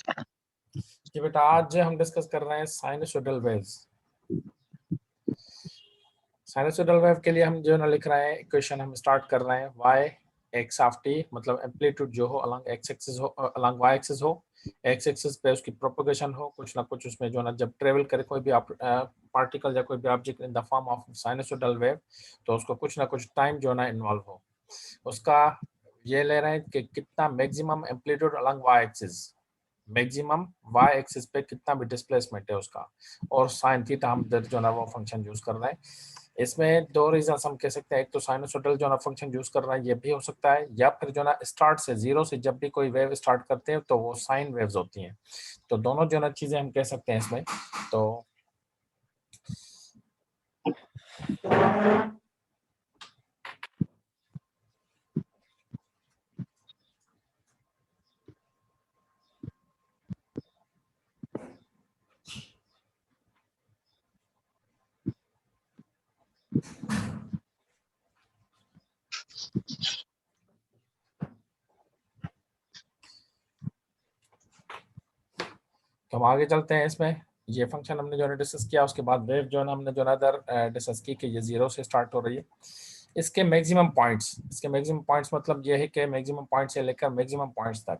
जी बेटा, आज हम डिस्कस कर रहे हैं साइनसोइडल वेव्स। साइनसोइडल वेव के लिए हम जो ना लिख रहे हैं इक्वेशन हम स्टार्ट कर रहे हैं y x ऑफ t, मतलब एम्पलीट्यूड जो हो अलॉन्ग x एक्सिस हो, अलॉन्ग y एक्सिस हो, x एक्सिस पे उसकी प्रोपगेशन हो, कुछ ना कुछ उसमें जो ना जब ट्रेवल करे कोई भी पार्टिकल या कोई भी object in the form of sinusoidal wave, तो उसको कुछ ना कुछ टाइम जो ना इन्वॉल्व हो। उसका ये ले रहे हैं कि कितना maximum amplitude along y axis, maximum y axis पे कितना भी डिस्प्लेसमेंट है उसका, और साइन थीटा हम जो ना वो फंक्शन यूज कर रहे हैं। इसमें दो रीजन हम कह सकते हैं, एक तो साइनसोइडल जो ना फंक्शन यूज कर रहा है ये भी हो सकता है, या फिर जो ना स्टार्ट से जीरो से जब भी कोई वेव स्टार्ट करते हैं तो वो साइन वेव्स होती हैं। तो दोनों जो ना चीजें हम कह सकते हैं इसमें। तो हम आगे चलते हैं। इसमें ये फंक्शन हमने जो है डिस्कस किया, उसके बाद वेव जो है हमने जो है डिस्कस की कि ये जीरो से स्टार्ट हो रही है। इसके मैक्सिमम पॉइंट्स मतलब ये है कि मैक्सिमम पॉइंट से लेकर मैक्सिमम पॉइंट्स तक,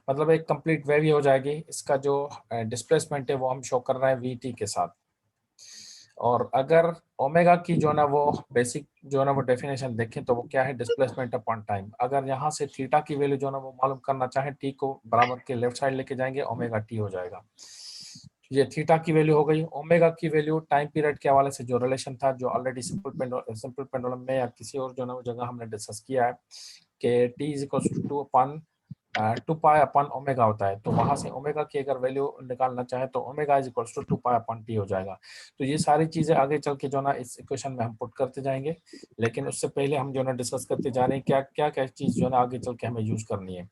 मतलब एक कंप्लीट वेव ही हो जाएगी। इसका जो डिस्प्लेसमेंट है वो हम शो कर रहे हैं वी टी के साथ। और अगर ओमेगा की जो ना वो बेसिक जो ना वो डेफिनेशन देखें तो वो क्या है, डिस्प्लेसमेंट अपॉन टाइम। अगर यहाँ से थीटा की वैल्यू जो ना वो मालूम करना चाहे, टी को बराबर के लेफ्ट साइड लेके जाएंगे, ओमेगा टी हो जाएगा। ये थीटा की वैल्यू हो गई। ओमेगा की वैल्यू टाइम पीरियड के हवाले से जो रिलेशन था, जो ऑलरेडी सिंपल पेंडुलम में या किसी और जो ना वो जगह हमने डिस्कस किया है कि T is equal to 2 pi upon omega होता है। तो वहां से ओमेगा की अगर वैल्यू निकालना चाहे तो omega is equal to 2 pi upon T हो जाएगा। तो ये सारी चीजें आगे चल के जो ना इस इक्वेशन में हम पुट करते जाएंगे, लेकिन उससे पहले हम जो ना डिस्कस करते जा रहे हैं क्या क्या क्या चीज जो ना आगे चल के हमें यूज करनी है।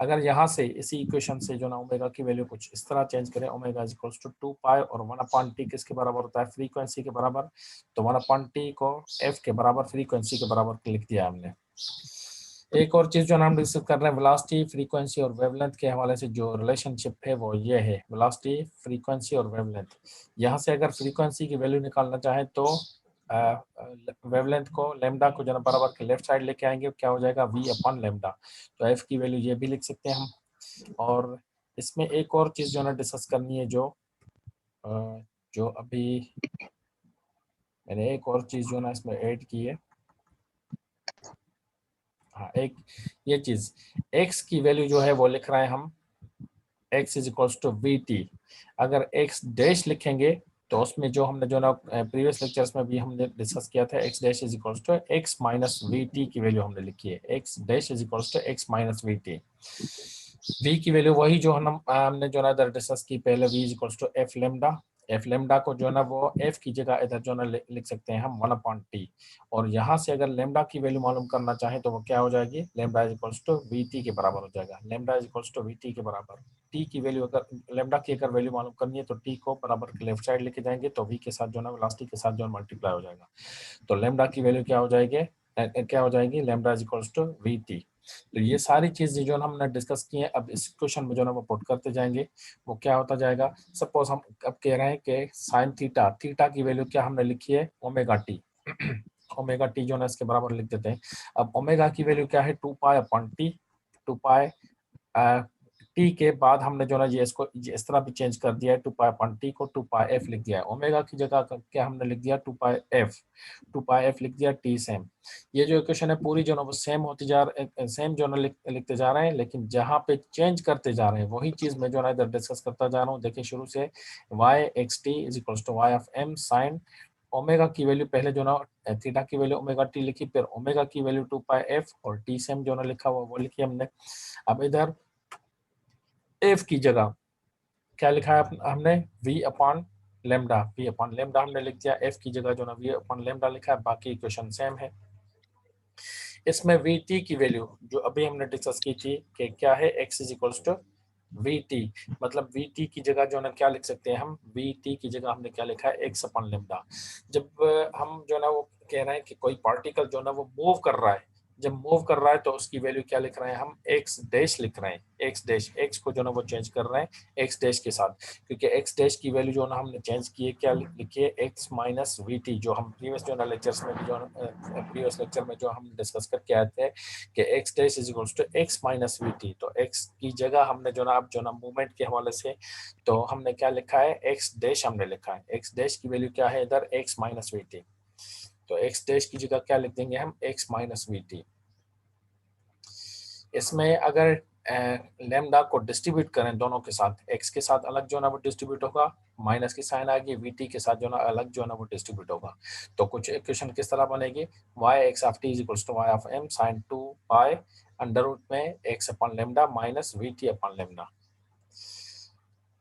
अगर यहाँ से इसी इक्वेशन से जो ना ओमेगा की वैल्यू कुछ इस तरह चेंज करें, ओमेगा इज इक्वल टू 2 पाई और 1 अपॉन टी किसके बराबर होता है, फ्रीक्वेंसी के बराबर। तो 1 अपॉन टी को एफ के बराबर फ्रीक्वेंसी के बराबर लिख दिया हमने। एक और चीज जो हम डिस्कस कर रहे हैं, वेलोसिटी, फ्रीक्वेंसी और वेवलेंथ के हवाले से जो रिलेशनशिप है वो ये है, वेलोसिटी, फ्रीक्वेंसी और वेवलेंथ। यहाँ से अगर फ्रीक्वेंसी की वैल्यू निकालना चाहे तो वेवलेंथ को लेमडा को जो बराबर के लेफ्ट साइड लेके आएंगे, क्या हो जाएगा, v अपॉन लेमडा। तो एफ की वैल्यू ये भी लिख सकते हैं हम। और इसमें एक और चीज जो ना डिस्कस करनी है, जो अभी मैंने एक और चीज जो ना इसमें ऐड की है। हाँ, एक ये चीज, x की वैल्यू जो है वो लिख रहे हैं हम, x is equals to V T. अगर x डैश लिखेंगे तो उसमें जो हमने जो ना प्रीवियस लेक्चर्स में भी हमने डिस्कस किया था, x dash is equals to x minus V T की वैल्यू हमने लिखी है, x dash is equals to x minus V T. v की वैल्यू वही जो हमने जो ना इधर डिस्कस की पहले, v is equals to F lambda. F lambda को जो ना वो एफ की जगह इधर जो ना लिख सकते हैं हम 1/t। और यहाँ से अगर लेमडा की वैल्यू मालूम करना चाहें तो वो क्या हो जाएगी, lambda is equals to V T के बराबर हो जाएगा। Lambda is equals to V T के बराबर, टी की वैल्यू अगर लेमडा की अगर वैल्यू मालूम करनी है तो टी को बराबर के लेफ्ट साइड लेके जाएंगे, तो वी के साथ जो ना वेलोसिटी के साथ जो मल्टीप्लाई हो जाएगा। तो लेमडा की वैल्यू क्या हो जाएगी, lambda is equals to V T. तो ये सारी चीजें जो हमने डिस्कस की हैं, अब इस क्वेश्चन में जो ना वो पुट करते जाएंगे, वो क्या होता जाएगा। सपोज हम अब कह रहे हैं कि साइन थीटा, थीटा की वैल्यू क्या हमने लिखी है, ओमेगा टी। ओमेगा टी जो ना इसके बराबर लिख देते हैं। अब ओमेगा की वैल्यू क्या है, 2 pi upon T. 2 pi T के बाद हमने जो ना ये इसको इस तरह भी चेंज कर दिया है, 2 पाई अपॉन टी को 2 पाई एफ लिख दिया है। ओमेगा की जगह क्या हमने लिख दिया, 2 पाई एफ। 2 पाई एफ लिख दिया, टी सेम। ये जो इक्वेशन है पूरी जो ना वो सेम होती सेम जो ना लिखते जा रहे हैं, लेकिन जहाँ पे चेंज करते जा रहे हैं वही चीज मैं जो ना इधर डिस्कस करता जा रहा हूँ। देखिए शुरू से, Y X T is equal to Y of M sine omega की वैल्यू पहले जो ना थीटा की वैल्यू ओमेगा टी लिखी, फिर ओमेगा की वैल्यू 2 पाई एफ और टी सेम जो ना लिखा हुआ वो लिखी हमने। अब इधर एफ की जगह क्या लिखा है हमने, v upon lambda. v upon lambda हमने लिख दिया, f की जगह जो ना v अपॉन लेमडा लिखा है, बाकी इक्वेशन सेम है। इसमें vt की वैल्यू जो अभी हमने डिस्कस की थी कि क्या है, x is equals to vt, मतलब vt की जगह जो ना क्या लिख सकते हैं हम, vt की जगह हमने क्या लिखा है, x अपॉन लेमडा। जब हम जो ना वो कह रहे हैं कि कोई पार्टिकल जो ना वो मूव कर रहा है, जब मूव कर रहा है तो उसकी वैल्यू क्या लिख रहे हैं हम, एक्स डैश लिख रहे हैं, एक्स डैश, एक्स को जो ना वो चेंज कर रहे हैं एक्स डैश के साथ, क्योंकि एक्स डैश की वैल्यू जो ना हमने चेंज की है, क्या लिखी है, एक्स माइनस वी टी, जो हम प्रीवियस जो ना लेक्चर्स में भी जो प्रीवियस लेक्चर में जो हम डिस्कस करके आए थे कि X dash is equals to X minus V T, तो एक्स की जगह हमने जो ना अब जो ना मूवमेंट के हवाले से तो हमने क्या लिखा है, एक्स डैश हमने लिखा है, एक्स डैश की वैल्यू क्या है इधर, एक्स माइनस वी टी, तो एक्स डैश की जगह क्या लिख देंगे हम, एक्स माइनस वी टी। इसमें अगर लेमडा को डिस्ट्रीब्यूट करें दोनों के साथ, एक्स के साथ अलग जो ना वो डिस्ट्रीब्यूट होगा, माइनस की साइन आएगी, वीटी के साथ जो ना अलग जो ना वो डिस्ट्रीब्यूट होगा, तो कुछ इक्वेशन किस तरह बनेगी, Y X of T is equals to Y of M sine 2 pi under root में X upon lambda minus VT upon lambda.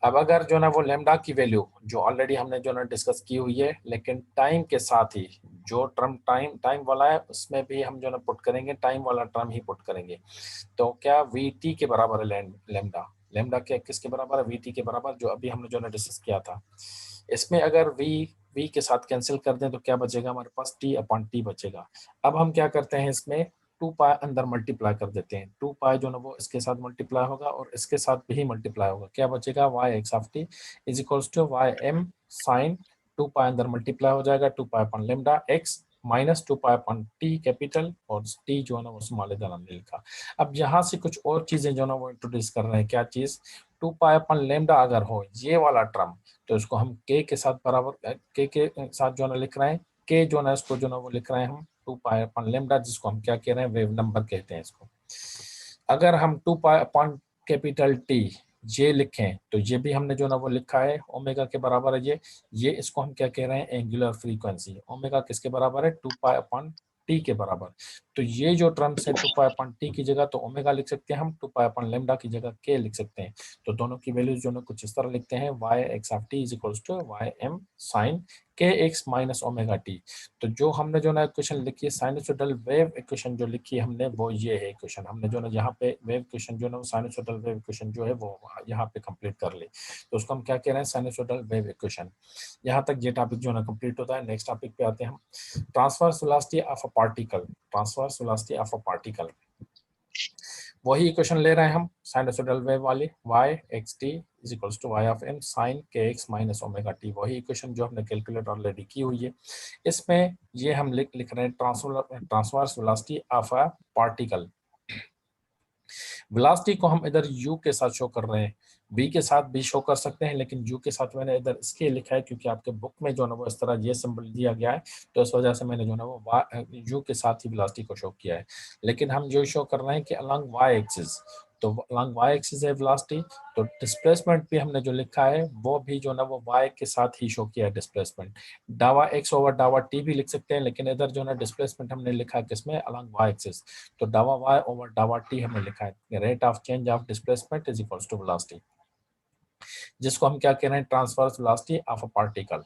अब अगर जो ना वो लेमडा की वैल्यू जो ऑलरेडी हमने जो ना डिस्कस की हुई है, लेकिन टाइम के साथ ही जो टर्म टाइम टाइम वाला है उसमें भी हम जो ना पुट करेंगे, टाइम वाला टर्म ही पुट करेंगे, तो क्या वी टी के बराबर है लेमडा, लेमडा क्या किसके बराबर है, वी टी के बराबर, जो अभी हमने जो ना डिस्कस किया था। इसमें अगर वी के साथ कैंसिल कर दें तो क्या बचेगा हमारे पास, टी अपॉन टी बचेगा। अब हम क्या करते हैं, इसमें 2 पाई अंदर मल्टीप्लाई कर देते हैं, 2 पाई जो ना वो इसके साथ मल्टीप्लाई होगा और इसके साथ भी मल्टीप्लाई होगा, क्या बचेगा, Y X of T is equals to Y M sine 2 pi अंदर मल्टीप्लाई हो जाएगा 2 pi upon lambda X minus 2 pi upon T capital और टी जो है ना वो स्मॉल इधर हमने लिखा। अब यहाँ से कुछ और चीजें जो ना वो इंट्रोड्यूस कर रहे हैं, क्या चीज, 2 पाई अपॉन लेमडा अगर हो ये वाला टर्म तो इसको हम के साथ बराबर के साथ जो ना लिख रहे हैं, के जो ना इसको जो ना वो लिख रहे हैं हम 2 पाई अपॉन लेमडा, जिसको हम क्या कह रहे हैं, वेव नंबर कहते हैं इसको। अगर हम 2 पाई अपॉन कैपिटल टी ये लिखें तो ये भी हमने जो ना वो लिखा है ओमेगा के बराबर है ये इसको हम क्या कह रहे हैं, एंगुलर फ्रीक्वेंसी, ओमेगा किसके बराबर है, 2 पाई अपॉन टी के बराबर। तो ये जो टर्म्स है 2 पाई अपॉन टी की जगह तो ओमेगा लिख सकते हैं हम, 2 पाई अपॉन लेमडा की जगह के लिख सकते हैं, तो दोनों की वैल्यूज जो ना कुछ इस तरह लिखते हैं, Y X of T is equals to Y M sine के एक्स माइनस ओमेगा टी। तो जो हमने जो ना इक्वेशन लिखी है साइनसोइडल वेव इक्वेशन जो लिखी है हमने वो ये है इक्वेशन, हमने जो ना यहाँ पे वेव इक्वेशन जो ना साइनसोइडल वेव इक्वेशन जो है वो यहाँ पे कंप्लीट कर ली, तो उसको हम क्या कह रहे हैं, साइनसोइडल वेव इक्वेशन। यहाँ तक ये टॉपिक जो ना कंप्लीट होता है। नेक्स्ट टॉपिक पे आते हैं हम, transverse velocity of a particle, transverse velocity of a particle, वही इक्वेशन ले रहे हैं हम साइनसोइडल वेव वाली, y X T is equals to y of m sin K X minus omega T, वही इक्वेशन जो हमने कैलकुलेट ऑलरेडी की हुई है। इसमें ये हम लिख रहे हैं transverse velocity of a particle, velocity को हम इधर u के साथ शो कर रहे हैं, v के साथ भी शो कर सकते हैं, लेकिन u के साथ मैंने इधर इसके लिखा है क्योंकि आपके बुक में जो ना वो इस तरह ये सिंबल दिया गया है, तो इस वजह से मैंने जो ना वो u के साथ ही वेलोसिटी को शो किया है। लेकिन हम जो शो कर रहे हैं कि अलॉन्ग y एक्सिस, तो अलॉन्ग y एक्सिस है वेलोसिटी, तो डिस्प्लेसमेंट भी हमने जो लिखा है वो भी जो ना वो y के साथ ही शो किया है डिस्प्लेसमेंट, डावा x ओवर डावा t भी लिख सकते हैं, लेकिन इधर जो ना डिस्प्लेसमेंट हमने लिखा है किसमें, अलॉन्ग y एक्सिस, तो डावा y ओवर डावा t हमने लिखा है, rate of change of displacement is equals to velocity, जिसको हम क्या कह रहे हैं, transverse velocity of a particle.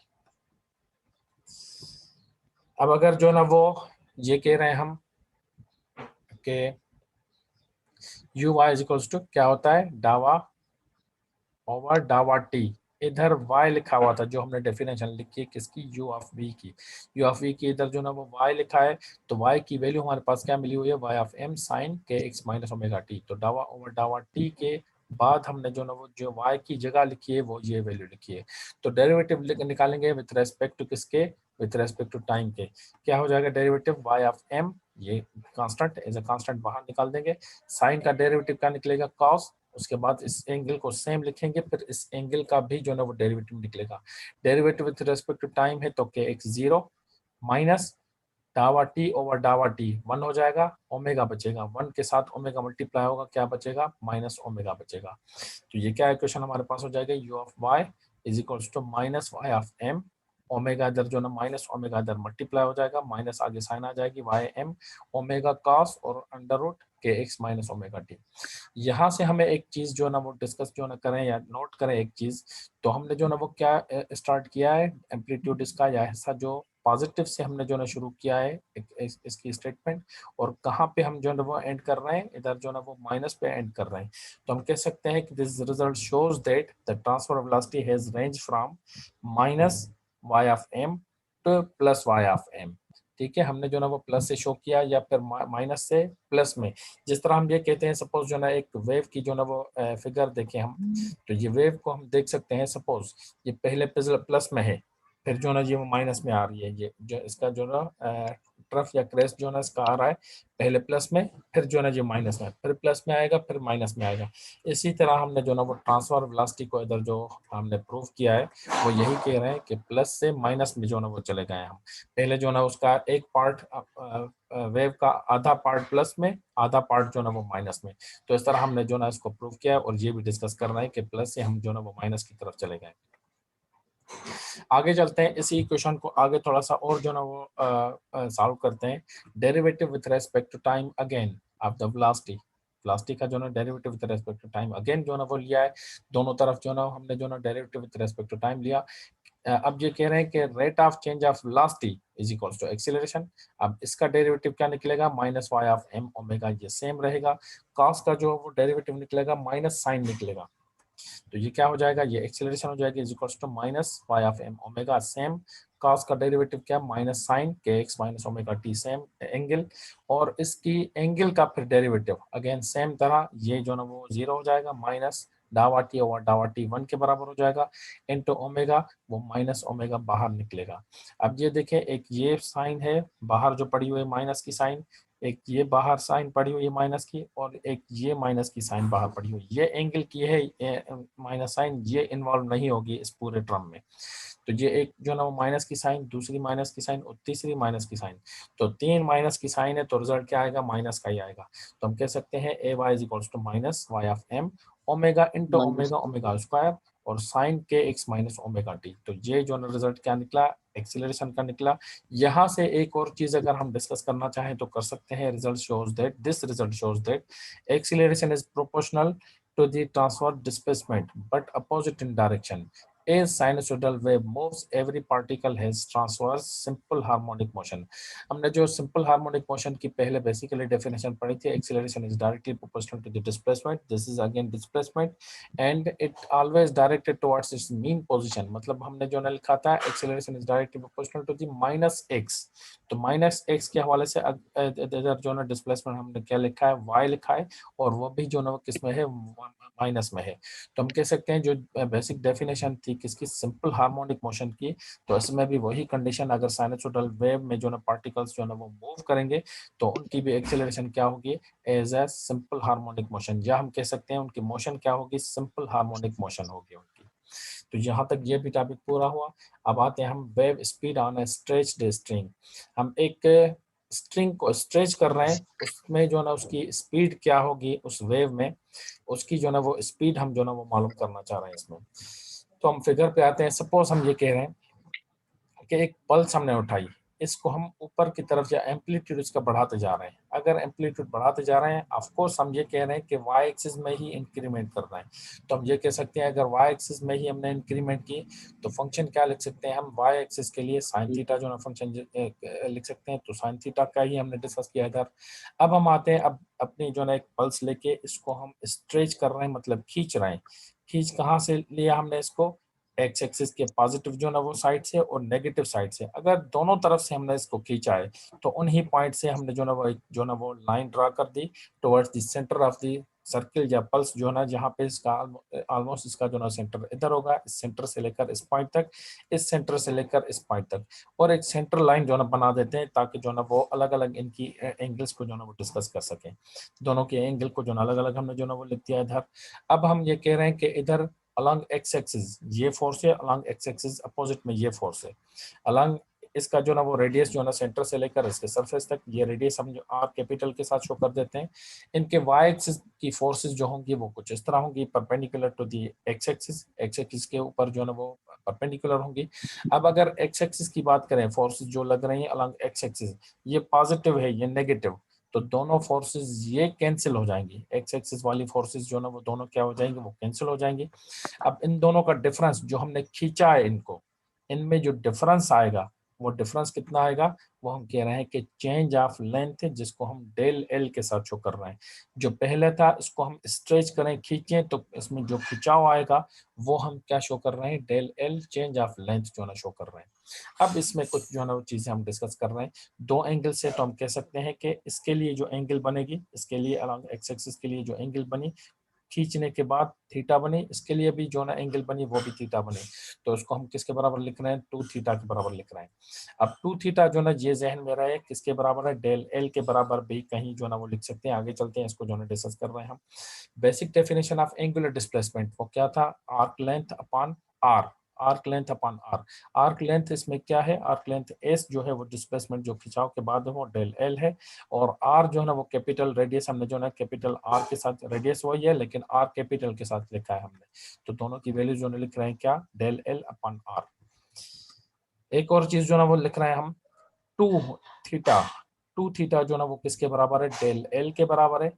अब अगर जो ना वो ये कह रहे हैं हम कि U Y is equals to क्या होता है, डावा ओवर डावा टी, इधर y लिखा हुआ था जो हमने डेफिनेशन लिखी है किसकी, u ऑफ v की, u ऑफ v की इधर जो ना वो y लिखा है, तो y की वैल्यू हमारे पास क्या मिली हुई है, y ऑफ m साइन के x माइनस ओमेगा टी, तो डावा ओवर डावा t के बाद हमने जो ना वो जो y की जगह लिखी है वो ये वैल्यू लिखी है, तो डेरिवेटिव निकालेंगे विथ रेस्पेक्ट टू किसके, विथ रेस्पेक्ट टू टाइम के, क्या हो जाएगा डेरिवेटिव, y ऑफ m ये कांस्टेंट एज अ कांस्टेंट बाहर निकाल देंगे, साइन का डेरिवेटिव क्या निकलेगा, कॉस, उसके बाद इस एंगल को सेम लिखेंगे, फिर इस एंगल का भी जो है वो डेरिवेटिव निकलेगा, derivative with respect to time है तो के एक्स 0 माइनस डावा टी ओवर डावा टी 1 हो जाएगा, ओमेगा बचेगा, 1 के साथ ओमेगा मल्टीप्लाई होगा, क्या बचेगा, माइनस ओमेगा बचेगा, तो ये क्या इक्वेशन हमारे पास हो जाएगा, u of y is equals to minus Y of m, omega इधर जो ना माइनस ओमेगा इधर मल्टीप्लाई हो जाएगा, माइनस आगे साइन आ जाएगी, वाई एम ओमेगा कॉस और अंडर रूट के एक्स माइनस ओमेगा टी। यहाँ से हमें एक चीज जो ना वो डिस्कस जो ना करें या नोट करें एक चीज, तो हमने जो ना वो क्या स्टार्ट किया है एम्पलीट्यूड इसका या हिस्सा जो पॉजिटिव से हमने जो ना शुरू किया है इसकी स्टेटमेंट, और कहाँ पे हम जो ना वो एंड कर रहे हैं, इधर जो ना वो माइनस पे एंड कर रहे हैं, तो हम कह सकते हैं कि this result shows that the transfer velocity has range from minus y of m two plus y of m, ठीक है, हमने जो ना वो प्लस से शो किया या फिर माइनस से प्लस में। जिस तरह हम ये कहते हैं, सपोज जो ना एक वेव की जो ना वो फिगर देखें हम, तो ये वेव को हम देख सकते हैं, सपोज ये पहले प्लस में है, फिर जो ना ये वो माइनस में आ रही है, ये जो इसका जो ना ट्रफ या क्रेस्ट जो ना इसका आ रहा है पहले प्लस में, फिर जो ना ये माइनस में, फिर प्लस में आएगा, फिर माइनस में आएगा। इसी तरह हमने जो ना वो ट्रांसफर वेलोसिटी को इधर जो हमने प्रूव किया है, वो यही कह रहे हैं कि प्लस से माइनस में जो ना वो चले गए हम। पहले जो ना उसका एक पार्ट वेव का आधा पार्ट प्लस में, आधा पार्ट जो ना वो माइनस में। तो इस तरह हमने जो ना इसको प्रूव किया है, और ये भी डिस्कस कर रहे हैं कि प्लस से हम जो ना वो माइनस की तरफ चले गए। आगे चलते हैं, इसी इक्वेशन को आगे थोड़ा सा और जो ना वो सॉल्व करते हैं। Derivative with respect to time again of the velocity का जो ना derivative with respect to time again जो ना वो लिया है, दोनों तरफ जो ना हमने जो ना derivative with respect to time लिया। अब ये कह रहे हैं कि rate of change of velocity is equals to acceleration. अब इसका डेरिवेटिव क्या निकलेगा, minus Y of M omega, ये सेम रहेगा। कॉस का जो वो डेरिवेटिव निकलेगा माइनस साइन निकलेगा, तो ये क्या हो जाएगा, ये एक्सेलरेशन हो जाएगी, is equals to minus Y of M omega, same. Cos का डेरिवेटिव क्या, माइनस साइन के X minus omega T, same angle. और इसकी एंगल का फिर डेरिवेटिव अगेन सेम तरह, ये जो ना वो जीरो हो जाएगा, माइनस डावा टी ओवर डावा टी 1 के बराबर हो जाएगा, इनटू ओमेगा, वो माइनस ओमेगा बाहर निकलेगा। अब ये देखें, एक ये साइन है बाहर जो पड़ी हुई है माइनस की साइन, एक ये बाहर साइन पड़ी हुई है माइनस की, और एक ये माइनस की साइन बाहर पड़ी हुई, ये एंगल की है माइनस साइन, ये इन्वॉल्व नहीं होगी इस पूरे टर्म में। तो ये एक जो ना वो माइनस की साइन, दूसरी माइनस की साइन और तीसरी माइनस की साइन, तो 3 माइनस की साइन है, तो रिजल्ट क्या आएगा, माइनस का ही आएगा। तो हम कह सकते हैं A Y is equals to minus Y of M omega into minus omega omega square और साइन के एक्स माइनस ओमेगा टी। तो ये जो ना रिजल्ट क्या निकला, एक्सीलरेशन का निकला। यहाँ से एक और चीज अगर हम डिस्कस करना चाहें तो कर सकते हैं। Result shows that acceleration is proportional to the transverse displacement but opposite in direction. A sinusoidal wave moves, every particle has transverse simple harmonic motion. हमने जो simple harmonic motion की पहले basically definition पढ़ी थी, acceleration is directly proportional to the displacement. This is again displacement and it always directed towards its mean position. मतलब हमने जो ना लिखा था acceleration is directly proportional to the minus x, तो माइनस एक्स के हवाले से इधर जो ना डिस्प्लेसमेंट हमने क्या लिखा है, y लिखा है, और वो भी जो ना किस में है, माइनस में है। तो हम कह सकते हैं जो बेसिक डेफिनेशन थी किसकी, सिंपल हार्मोनिक मोशन की, तो इसमें भी वही कंडीशन, अगर साइनसोइडल वेव में जो ना पार्टिकल्स जो ना वो मूव करेंगे तो उनकी भी एक्सेलरेशन क्या होगी, as a simple harmonic motion, या हम कह सकते हैं उनकी मोशन क्या होगी, सिंपल हार्मोनिक मोशन होगी उनकी। तो यहाँ तक ये भी टॉपिक पूरा हुआ। अब आते हैं हम wave speed on A stretched string. हम एक स्ट्रिंग को स्ट्रेच कर रहे हैं, उसमें जो ना उसकी स्पीड क्या होगी उस वेव में, उसकी जो ना वो स्पीड हम जो ना वो मालूम करना चाह रहे हैं इसमें। तो हम फिगर पे आते हैं। सपोज हम ये कह रहे हैं कि एक पल्स हमने उठाई, इसको हम ऊपर की तरफ या एम्पलीट्यूड इसका बढ़ाते जा रहे हैं। अगर एम्पलीट्यूड बढ़ाते जा रहे हैं, ऑफ कोर्स हम ये कह रहे हैं कि वाई एक्सिस में ही इंक्रीमेंट करना है। तो हम ये कह सकते हैं अगर वाई एक्सिस में ही हमने इंक्रीमेंट की तो फंक्शन क्या लिख सकते हैं हम, वाई एक्सिस के लिए साइन थीटा जो ना फंक्शन लिख सकते हैं, तो साइन थीटा का ही हमने डिस्कस किया इधर। अब हम आते हैं, अब अपनी जो ना एक पल्स लेके इसको हम स्ट्रेच कर रहे हैं, मतलब खींच रहे हैं। खींच कहाँ से लिया हमने इसको, एक्स एक्सिस के पॉजिटिव जो ना वो साइड से और नेगेटिव साइड से। अगर दोनों तरफ से हमने इसको खींचा है तो उन्हीं पॉइंट से हमने जो ना वो लाइन ड्रा कर दी towards the centre of the circle या पल्स, जो ना जहाँ पे इसका ऑलमोस्ट इसका जो ना सेंटर इधर होगा, इस सेंटर से लेकर इस पॉइंट तक, इस सेंटर से लेकर इस पॉइंट तक, और एक सेंटर लाइन जो ना बना देते हैं ताकि जो ना वो अलग अलग इनकी एंगल्स को जो ना वो डिस्कस कर सकें। दोनों के एंगल को जो ना अलग अलग हमने जो ना वो लिख दिया इधर। अब हम ये कह रहे हैं कि इधर along x एक्सिस ये फोर्स है, along x एक्सिस अपोजिट में ये फोर्स है। along इसका जो ना वो रेडियस जो ना सेंटर से लेकर इसके सरफेस तक, ये रेडियस हम जो आर कैपिटल के साथ शो कर देते हैं। इनके y एक्सिस की फोर्सेस जो होंगी वो कुछ इस तरह होंगी, perpendicular to the x axis के ऊपर जो ना वो परपेंडिकुलर होंगी। अब अगर x एक्सिस की बात करें, फोर्सेस जो लग रही हैं along x एक्सिस, ये पॉजिटिव है, ये नेगेटिव, तो दोनों फोर्सेस ये कैंसिल हो जाएंगी। एक्स एक्सिस वाली फोर्सेस जो ना वो दोनों क्या हो जाएंगे, वो कैंसिल हो जाएंगी। अब इन दोनों का डिफरेंस जो हमने खींचा है इनको, इनमें जो डिफरेंस आएगा वो डिफरेंस कितना आएगा, वो हम कह रहे हैं कि चेंज ऑफ लेंथ, जिसको हम डेल एल के साथ शो कर रहे हैं। जो पहले था इसको हम स्ट्रेच करें, खींचें, तो इसमें जो खिंचाव आएगा वो हम क्या शो कर रहे हैं, del L change of length जो ना शो कर रहे हैं। अब इसमें कुछ जो है ना वो चीजें हम डिस्कस कर रहे हैं। दो एंगल से तो हम कह सकते हैं कि इसके लिए जो एंगल बनेगी, इसके लिए अलॉन्ग एक्स एक्सिस के लिए जो एंगल बनी खींचने के बाद थीटा बनी, इसके लिए भी जो ना एंगल बनी वो भी थीटा बनी, तो इसको हम किसके बराबर लिख रहे हैं, 2 थीटा के बराबर लिख रहे हैं। अब 2 थीटा जो ना ये जहन में रहे किसके बराबर है, डेल एल के बराबर भी कहीं जो ना वो लिख सकते हैं। आगे चलते हैं, इसको जो ना डिस्कस कर रहे हैं हम। Basic definition of angular displacement वो क्या था, arc length upon R, arc length upon R. Arc length इसमें क्या है, आर्क लेंथ एस जो है वो डिस्प्लेसमेंट जो खिंचाव के बाद है वो डेल एल है, और आर जो है ना वो कैपिटल रेडियस, हमने जो है ना कैपिटल आर के साथ, रेडियस वही है लेकिन आर कैपिटल के साथ लिखा है हमने, तो दोनों की वैल्यू जो है लिख रहे हैं क्या, डेल एल अपॉन आर। एक और चीज जो ना वो लिख रहे हैं हम, टू थीटा, टू थीटा जो ना वो किसके बराबर है, डेल एल के बराबर है।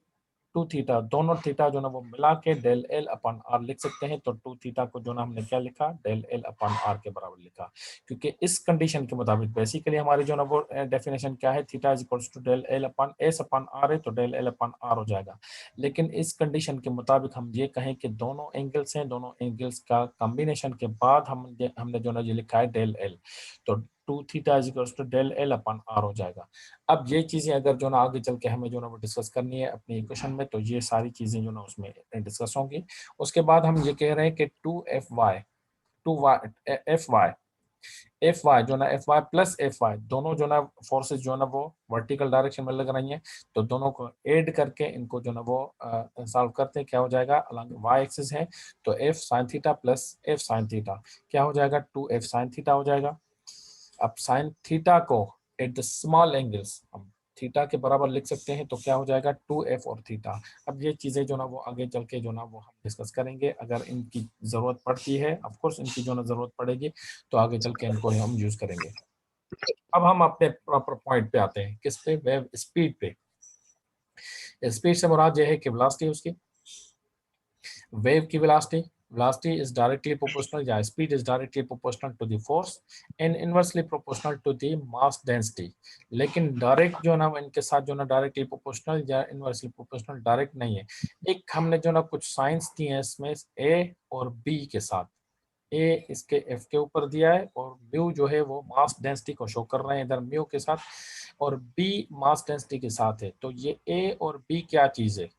टू थीटा, दोनों थीटा जो ना वो मिला के डेल एल अपॉन आर लिख सकते हैं, तो टू थीटा को जो ना हमने क्या लिखा, डेल एल अपॉन आर के बराबर लिखा, क्योंकि इस कंडीशन के मुताबिक बेसिकली हमारी जो ना वो डेफिनेशन क्या है, theta is equals to del L upon S upon R है, तो डेल एल अपॉन आर हो जाएगा। लेकिन इस कंडीशन के मुताबिक हम ये कहें कि दोनों एंगल्स हैं, दोनों एंगल्स का कॉम्बिनेशन के बाद हमने जो ना ये लिखा है डेल एल, तो two theta is equals to del L upon R हो जाएगा। अब ये चीजें अगर जो ना आगे चल के हमें जो ना वो डिस्कस करनी है अपनी इक्वेशन में, तो ये सारी चीजें जो ना उसमें डिस्कस होंगी। उसके बाद हम ये कह रहे हैं कि two F Y, two Y F Y जो ना F Y plus F Y, दोनों जो ना फोर्सेस जो ना वो वर्टिकल डायरेक्शन में लग रही हैं, तो दोनों को ऐड करके इनको जो ना वो सॉल्व करते हैं, क्या हो जाएगा, अलॉन्ग वाई एक्सिस है, तो F sine theta plus F sine theta क्या हो जाएगा, टू एफ साइन थीटा हो जाएगा। अब साइन थीटा को एट द स्मॉल एंगल्स हम थीटा के बराबर लिख सकते हैं, तो क्या हो जाएगा, टू एफ और थीटा। अब ये चीजें जो ना वो आगे चल के जो ना वो हम डिस्कस करेंगे, अगर इनकी जरूरत पड़ती है, ऑफ कोर्स इनकी जो ना जरूरत पड़ेगी, तो आगे चल के इनको हम यूज करेंगे। अब हम अपने प्रॉपर पॉइंट पे आते हैं, किस पे, वेव स्पीड पे। स्पीड से मुराद ये है कि वेलोसिटी उसकी, वेव की velocity is directly proportional, या speed is directly proportional to the force and inversely proportional to the mass density। लेकिन डायरेक्ट जो ना इनके साथ जो ना डायरेक्टली प्रोपोर्शनल या इनवर्सली प्रोपोर्शनल डायरेक्ट नहीं है। एक हमने जो ना कुछ साइंस दी है इसमें, ए और बी के साथ, ए इसके एफ के ऊपर दिया है, और म्यू जो है वो मास डेंसिटी को शो कर रहे हैं इधर म्यू के साथ, और बी मास डेंसिटी के साथ है। तो ये ए और बी क्या चीज है,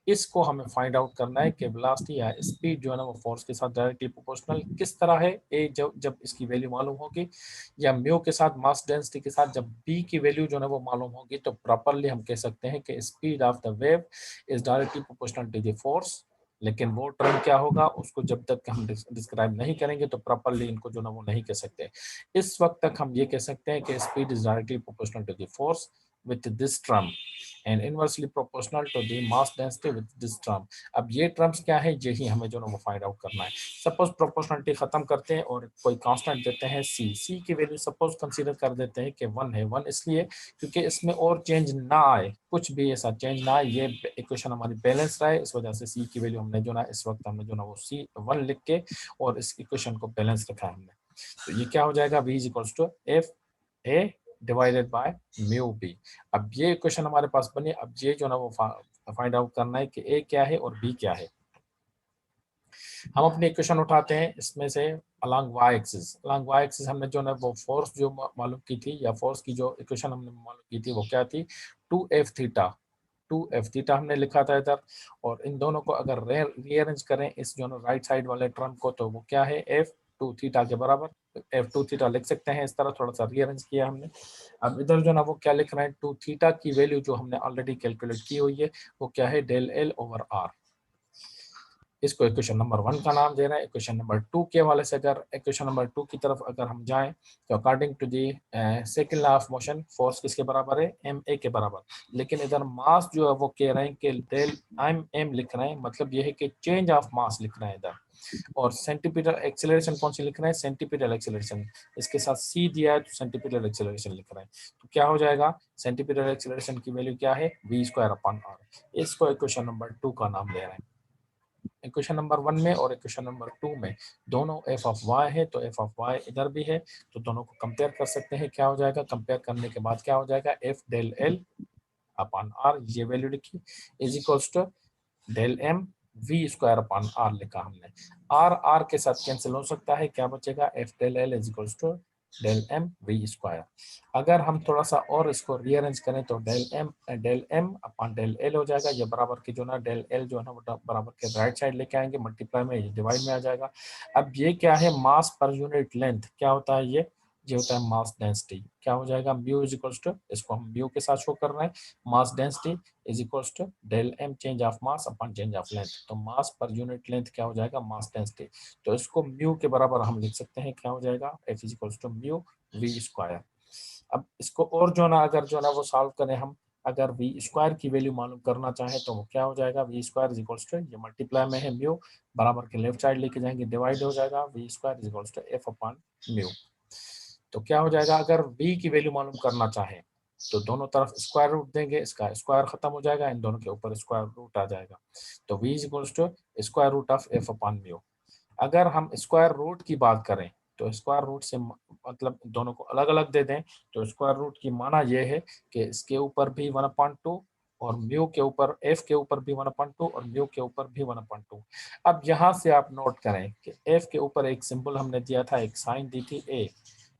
इसको हमें फाइंड आउट करना है कि वेलोसिटी या स्पीड जो है ना वो फोर्स के साथ डायरेक्टली प्रोपोर्शनल किस तरह है, ए जब जब इसकी वैल्यू मालूम होगी, या म्यू के साथ मास डेंसिटी के साथ जब बी की वैल्यू जो है वो मालूम होगी, तो प्रॉपरली हम कह सकते हैं कि speed of the wave is directly proportional to the force. लेकिन वो टर्म क्या होगा, उसको जब तक हम डिस्क्राइब नहीं करेंगे तो प्रॉपरली इनको जो ना वो नहीं कह सकते। इस वक्त तक हम ये कह सकते हैं कि speed is directly proportional to the force with this term and inversely proportional to the mass density with this term। अब ये टर्म्स क्या है, यही हमें जो ना वो फाइंड आउट करना है। सपोज प्रोपोर्शनलिटी खत्म करते हैं और कोई कांस्टेंट देते हैं सी की वैल्यू सपोज कंसीडर कर देते हैं कि 1 है। 1 इसलिए क्योंकि इसमें और चेंज ना आए, कुछ भी ऐसा चेंज ना आए, ये इक्वेशन हमारी बैलेंस रहे, इस वजह से सी की वैल्यू हमने जो ना इस वक्त हमने जो ना वो सी 1 लिख के और इस इक्वेशन को बैलेंस रखा है हमने। तो ये क्या हो जाएगा, v is equals to F A divided by mu B. अब ये इक्वेशन हमारे पास बनी। अब ये जो ना वो फाइंड आउट करना है कि ए क्या है और बी क्या है। हम अपनी इक्वेशन उठाते हैं इसमें से along Y axis, along Y axis हमने जो ना वो फोर्स जो मालूम की थी, या फोर्स की जो इक्वेशन हमने मालूम की थी वो क्या थी, two F theta, two F theta हमने लिखा था इधर, और इन दोनों को अगर रीअरेंज करें इस जो ना राइट साइड वाले टर्म को, तो वो क्या है, एफ टू थीटा के बराबर, एफ टू थीटा लिख सकते हैं इस तरह, थोड़ा सा रीअरेंज किया हमने। अब इधर जो ना वो क्या लिख रहे हैं, टू थीटा की वैल्यू जो हमने ऑलरेडी कैलकुलेट की हुई है वो क्या है, डेल एल ओवर आर। इसको इक्वेशन नंबर 1 का नाम दे रहे हैं। इक्वेशन नंबर 2 के हवाले से अगर इक्वेशन नंबर 2 की तरफ अगर हम जाएं, तो according to the second law of motion force किसके बराबर है, एम ए के बराबर। लेकिन इधर मास जो है वो कह रहे हैं कि डेल एम एम लिख रहे हैं, मतलब ये है कि चेंज ऑफ मास लिख रहे हैं इधर। और सेंटीपीटल एक्सेलरेशन कौन सी लिख रहे हैं, सेंटीपीटल एक्सेलरेशन, इसके साथ सी दिया है तो सेंटीपीटल एक्सेलरेशन लिख रहे हैं। तो क्या हो जाएगा, सेंटीपीटल एक्सेलरेशन की वैल्यू क्या है, v स्क्वायर अपॉन आर। इसको इक्वेशन नंबर 2 का नाम दे रहे हैं। इक्वेशन नंबर 1 में और इक्वेशन नंबर 2 में दोनों एफ ऑफ वाई है, तो एफ ऑफ वाई इधर भी है, तो दोनों को कंपेयर कर सकते हैं। क्या हो जाएगा, कंपेयर करने के बाद क्या हो जाएगा, F del L upon R, ये वैल्यू लिखी, is equals to del M V square upon R लिखा हमने। आर आर के साथ कैंसिल हो सकता है, क्या बचेगा, F del L is equals to del M V square. अगर हम थोड़ा सा और इसको रीअरेंज करें तो del M upon del L हो जाएगा। ये बराबर की जो ना डेल एल जो है ना वो बराबर के राइट साइड लेके आएंगे, मल्टीप्लाई में, ये डिवाइड में आ जाएगा। अब ये क्या है, मास पर यूनिट लेंथ क्या होता है, ये होता है मास डेंसिटी। क्या हो जाएगा, म्यू इज इक्वल्स टू, इसको हम म्यू के साथ शो कर रहे हैं, mass density is equals to del M change of mass upon change of length. तो मास पर यूनिट लेंथ क्या हो जाएगा, मास डेंसिटी। तो इसको म्यू के बराबर हम लिख सकते हैं, क्या हो जाएगा, F is equals to mu V square. अब इसको और जो ना अगर जो ना वो सॉल्व करें हम, अगर वी स्क्वायर की वैल्यू मालूम करना चाहें तो वो क्या हो जाएगा, V square is equals to, ये मल्टीप्लाई में है म्यू, बराबर के लेफ्ट साइड लेके जाएंगे, डिवाइड हो जाएगा, V square is equals to F upon mu. तो क्या हो जाएगा, अगर v की वैल्यू मालूम करना चाहें तो दोनों तरफ स्क्वायर रूट देंगे, इसका स्क्वायर खत्म हो जाएगा, इन दोनों के ऊपर स्क्वायर रूट आ जाएगा। तो v is equals to square root of f upon mu. अगर हम स्क्वायर रूट की बात करें तो स्क्वायर रूट से मतलब दोनों को अलग अलग दे दें, तो स्क्वायर रूट की माना यह है कि इसके ऊपर भी 1/2 और म्यू के ऊपर, एफ के ऊपर भी 1/2 और म्यू के ऊपर भी 1/2। अब यहाँ से आप नोट करें कि एफ के ऊपर एक सिंबल हमने दिया था, एक साइन दी थी ए,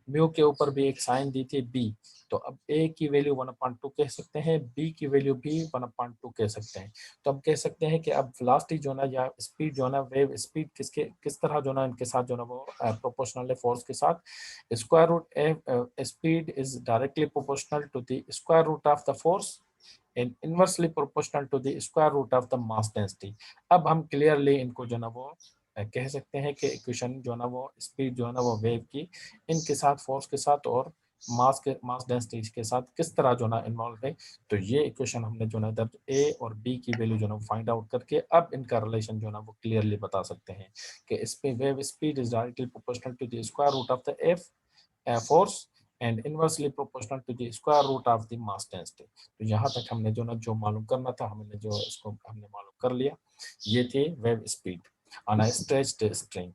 म्यू के ऊपर भी एक साइन दी थी बी। तो अब ए की वैल्यू 1/2 कह सकते हैं, बी की वैल्यू भी 1/2 कह सकते हैं। तो हम कह सकते हैं कि अब वेलोसिटी जो ना या स्पीड जो ना, वेव स्पीड किस तरह जो ना इनके साथ जो ना वो प्रोपोर्शनल है फोर्स के साथ। Square root speed is directly proportional to the square root of the force and inversely proportional to the square root of the mass density. अब हम क्लियरली इनको जो ना वो कह सकते हैं कि इक्वेशन जो ना वो स्पीड जो है ना वो वेव की इनके साथ, फोर्स के साथ और मास डेंसिटी के साथ किस तरह जो ना इन्वॉल्व है। तो ये इक्वेशन हमने जो ना इधर ए और बी की वैल्यू जो ना फाइंड आउट करके अब इनका रिलेशन जो ना वो क्लियरली बता सकते हैं कि इसमें wave speed is directly proportional to the square root of the F force and inversely proportional to the square root of the mass density. तो यहाँ तक हमने जो ना जो मालूम करना था हमने जो इसको हमने मालूम कर लिया। ये थी wave speed on a stretched string.